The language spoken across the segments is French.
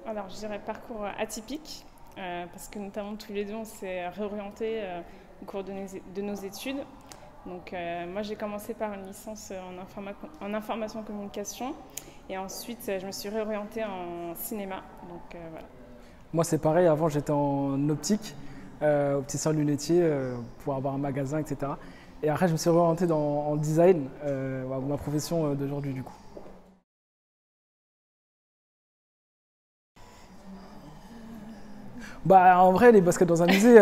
Alors, je dirais parcours atypique, parce que notamment tous les deux, on s'est réorientés au cours de nos études. Donc, moi, j'ai commencé par une licence en information communication, et ensuite, je me suis réorientée en cinéma. Donc, voilà. Moi, c'est pareil. Avant, j'étais en optique, opticien lunetier, pour avoir un magasin, etc. Et après, je me suis réorienté en design, ma profession d'aujourd'hui, du coup. Bah, en vrai, les baskets dans un musée,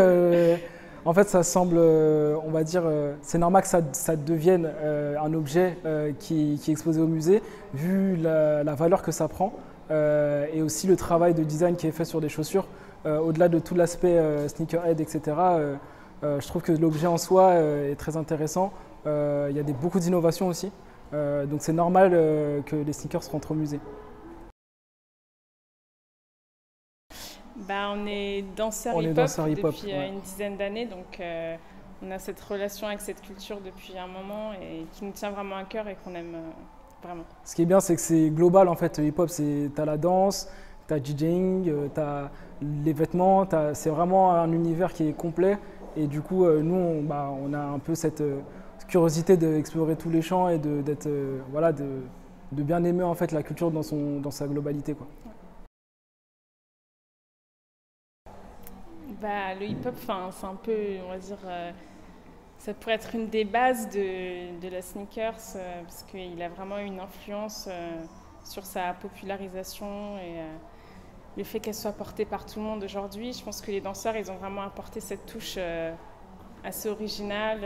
en fait, ça semble, on va dire, c'est normal que ça devienne un objet qui est exposé au musée, vu la valeur que ça prend, et aussi le travail de design qui est fait sur des chaussures. Au-delà de tout l'aspect sneakerhead, etc., je trouve que l'objet en soi est très intéressant. Il y a beaucoup d'innovations aussi, donc c'est normal que les sneakers rentrent au musée. Bah, on est danseur On est hip-hop danseur hip-hop. depuis Ouais. une dizaine d'années, donc on a cette relation avec cette culture depuis un moment et qui nous tient vraiment à cœur et qu'on aime vraiment. Ce qui est bien, c'est que c'est global en fait. Le hip-hop, t'as la danse, t'as DJing, t'as les vêtements, c'est vraiment un univers qui est complet. Et du coup, nous, on a un peu cette curiosité d'explorer tous les champs et voilà, de bien aimer en fait la culture dans sa globalité, quoi. Bah, le hip-hop, c'est un peu, on va dire, ça pourrait être une des bases de la sneakers parce qu'il a vraiment une influence sur sa popularisation et le fait qu'elle soit portée par tout le monde aujourd'hui. Je pense que les danseurs, ils ont vraiment apporté cette touche assez originale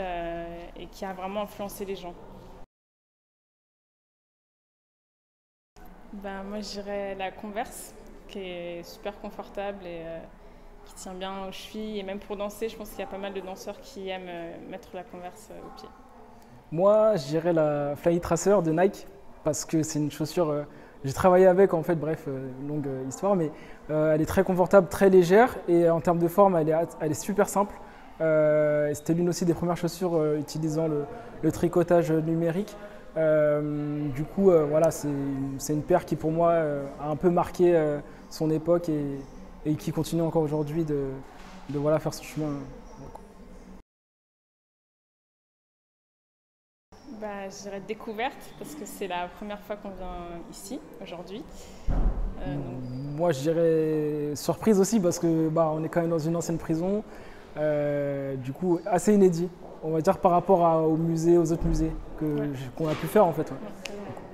et qui a vraiment influencé les gens. Bah, moi, je dirais la Converse, qui est super confortable et qui tient bien aux chevilles. Et même pour danser, je pense qu'il y a pas mal de danseurs qui aiment mettre la Converse au pied. Moi, je dirais la Fly Tracer de Nike parce que c'est une chaussure. J'ai travaillé avec en fait, bref, longue histoire, mais elle est très confortable, très légère et en termes de forme, elle est super simple. Et c'était l'une aussi des premières chaussures utilisant le tricotage numérique. Voilà, c'est une paire qui pour moi a un peu marqué son époque et qui continue encore aujourd'hui de voilà, faire ce chemin. Bah, je dirais découverte, parce que c'est la première fois qu'on vient ici, aujourd'hui. Moi, je dirais surprise aussi parce que on est quand même dans une ancienne prison, du coup assez inédit, on va dire par rapport aux musées, aux autres musées Ouais. qu'on a pu faire en fait. Ouais. Ouais,